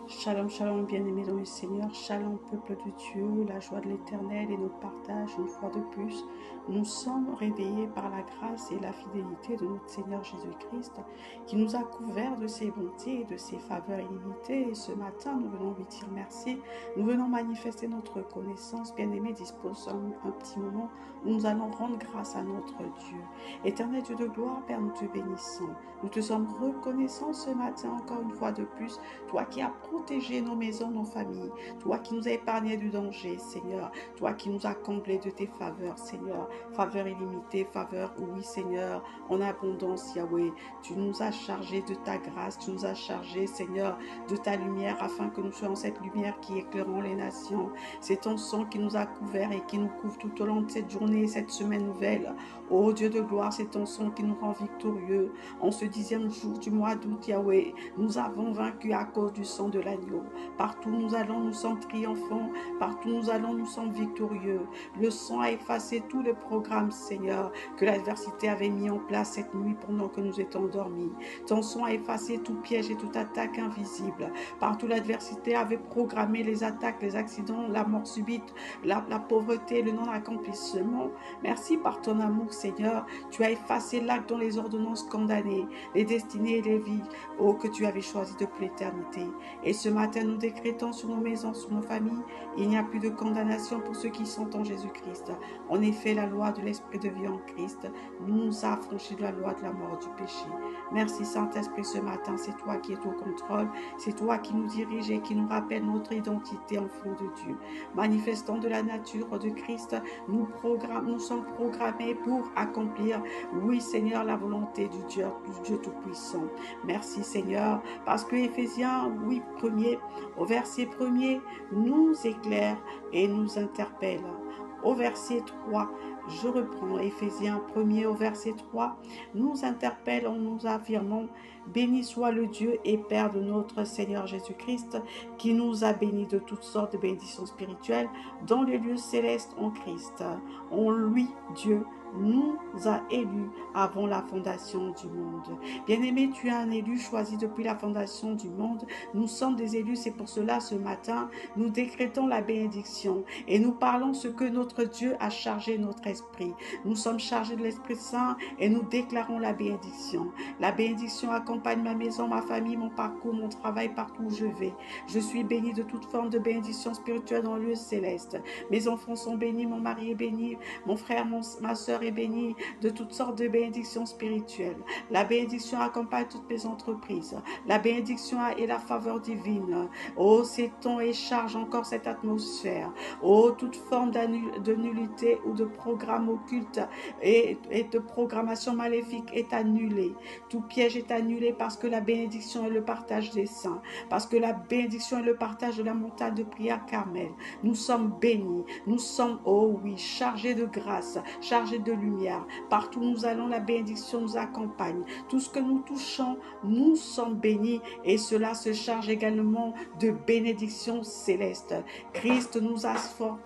Shalom, shalom, bien-aimés dans le Seigneur. Shalom, peuple de Dieu. La joie de l'Éternel et notre partage, une fois de plus. Nous sommes réveillés par la grâce et la fidélité de notre Seigneur Jésus-Christ, qui nous a couverts de ses bontés et de ses faveurs illimitées. Et ce matin, nous venons lui dire merci. Nous venons manifester notre reconnaissance. Bien-aimés, disposons un petit moment où nous allons rendre grâce à notre Dieu. Éternel Dieu de gloire, Père, nous te bénissons. Nous te sommes reconnaissants ce matin, encore une fois de plus. Toi qui as protégé nos maisons, nos familles. Toi qui nous as épargné du danger, Seigneur. Toi qui nous as comblés de tes faveurs, Seigneur. Faveurs illimitées, faveurs, oui, Seigneur, en abondance, Yahweh. Tu nous as chargés de ta grâce. Tu nous as chargés, Seigneur, de ta lumière, afin que nous soyons cette lumière qui éclairons les nations. C'est ton sang qui nous a couverts et qui nous couvre tout au long de cette journée et cette semaine nouvelle. Ô Dieu de gloire, c'est ton sang qui nous rend victorieux. En ce 10e jour du mois d'août, Yahweh, nous avons vaincu à cause du sang de l'agneau. Partout nous allons, nous sommes triomphants. Partout nous allons, nous sommes victorieux. Le sang a effacé tous les programmes, Seigneur, que l'adversité avait mis en place cette nuit pendant que nous étions endormis. Ton sang a effacé tout piège et toute attaque invisible. Partout l'adversité avait programmé les attaques, les accidents, la mort subite, la pauvreté, le non-accomplissement. Merci par ton amour, Seigneur. Tu as effacé l'acte dont les ordonnances condamnées, les destinées et les vies, oh, que tu avais choisi depuis l'éternité. Et ce matin, nous décrétons sur nos maisons, sur nos familles, il n'y a plus de condamnation pour ceux qui sont en Jésus-Christ. En effet, la loi de l'Esprit de vie en Christ nous a affranchis de la loi de la mort du péché. Merci Saint-Esprit, ce matin, c'est toi qui es au contrôle, c'est toi qui nous dirige et qui nous rappelle notre identité enfant de Dieu. Manifestant de la nature de Christ, nous sommes programmés pour accomplir, oui Seigneur, la volonté du Dieu Tout-Puissant. Merci Seigneur, parce que Éphésiens 8, au verset 1er, nous éclaire et nous interpelle. Au verset 3, je reprends Éphésiens 1er au verset 3, nous interpelle en nous affirmant: béni soit le Dieu et Père de notre Seigneur Jésus-Christ, qui nous a bénis de toutes sortes de bénédictions spirituelles dans les lieux célestes en Christ. En lui, Dieu nous a élus avant la fondation du monde. Bien-aimé, tu es un élu choisi depuis la fondation du monde. Nous sommes des élus, c'est pour cela ce matin, nous décrétons la bénédiction et nous parlons ce que notre Dieu a chargé notre esprit. Nous sommes chargés de l'Esprit Saint et nous déclarons la bénédiction. La bénédiction accompagne ma maison, ma famille, mon parcours, mon travail, partout où je vais. Je suis béni de toute forme de bénédiction spirituelle dans le lieu céleste. Mes enfants sont bénis, mon mari est béni, mon frère, ma soeur est béni de toutes sortes de bénédictions spirituelles. La bénédiction accompagne toutes mes entreprises. La bénédiction et la faveur divine. Oh, s'étend et charge encore cette atmosphère. Oh, toute forme de nullité ou de programme occulte et de programmation maléfique est annulée. Tout piège est annulé parce que la bénédiction est le partage des saints. Parce que la bénédiction est le partage de la montagne de prière Carmel. Nous sommes bénis. Nous sommes, oh oui, chargés de grâce, chargés de lumière. Partout où nous allons, la bénédiction nous accompagne. Tout ce que nous touchons, nous sommes bénis et cela se charge également de bénédictions célestes. Christ nous a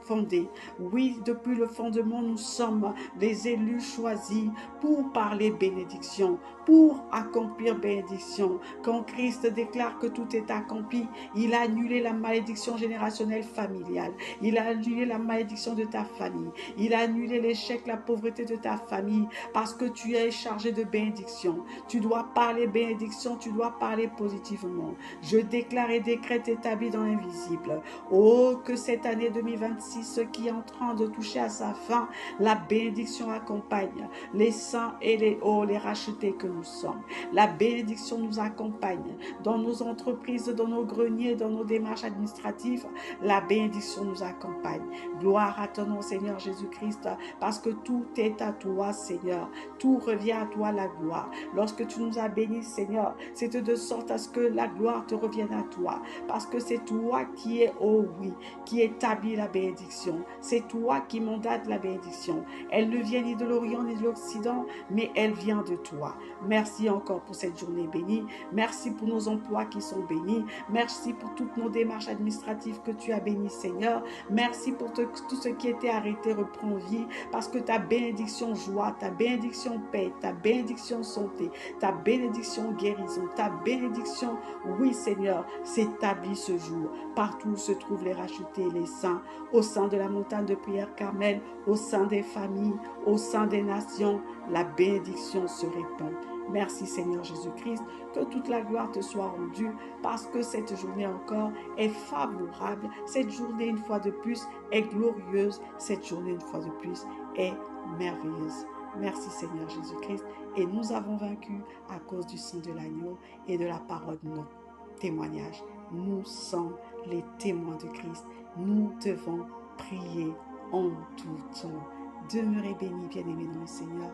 fondés. Oui, depuis le fondement, nous sommes les élus choisis pour parler bénédiction, pour accomplir bénédiction. Quand Christ déclare que tout est accompli, il a annulé la malédiction générationnelle familiale. Il a annulé la malédiction de ta famille. Il a annulé l'échec, la pauvreté de ta famille parce que tu es chargé de bénédiction. Tu dois parler bénédiction, tu dois parler positivement. Je déclare et décrète établi dans l'invisible. Oh, que cette année 2026, ce qui est en train de toucher à sa fin, la bénédiction accompagne les saints et les rachetés que nous sommes. La bénédiction nous accompagne dans nos entreprises, dans nos greniers, dans nos démarches administratives. La bénédiction nous accompagne. Gloire à ton nom, Seigneur Jésus-Christ, parce que tout est à toi, Seigneur. Tout revient à toi, la gloire. Lorsque tu nous as bénis, Seigneur, c'est de sorte à ce que la gloire te revienne à toi. Parce que c'est toi qui es, oh oui, qui établit la bénédiction. C'est toi qui mandate la bénédiction. Elle ne vient ni de l'Orient ni de l'Occident, mais elle vient de toi. Merci encore pour cette journée bénie. Merci pour nos emplois qui sont bénis. Merci pour toutes nos démarches administratives que tu as bénies, Seigneur. Merci pour tout ce qui était arrêté reprend vie, parce que ta bénédiction joie, ta bénédiction paix, ta bénédiction santé, ta bénédiction guérison, ta bénédiction, oui Seigneur, s'établit ce jour. Partout où se trouvent les rachetés, les saints, au sein de la montagne de prière Carmel, au sein des familles, au sein des nations, la bénédiction se répand. Merci Seigneur Jésus-Christ, que toute la gloire te soit rendue, parce que cette journée encore est favorable, cette journée une fois de plus est glorieuse, cette journée une fois de plus est merveilleuse. Merci Seigneur Jésus-Christ, et nous avons vaincu à cause du sang de l'agneau et de la parole de notre témoignage. Nous sommes les témoins de Christ. Nous devons prier en tout temps. Demeurez bénis, bien-aimés dans le Seigneur.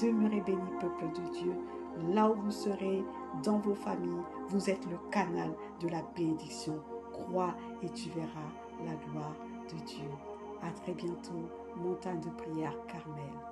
Demeurez bénis, peuple de Dieu. Là où vous serez, dans vos familles, vous êtes le canal de la bénédiction. Crois et tu verras la gloire de Dieu. À très bientôt, montagne de prière Carmel.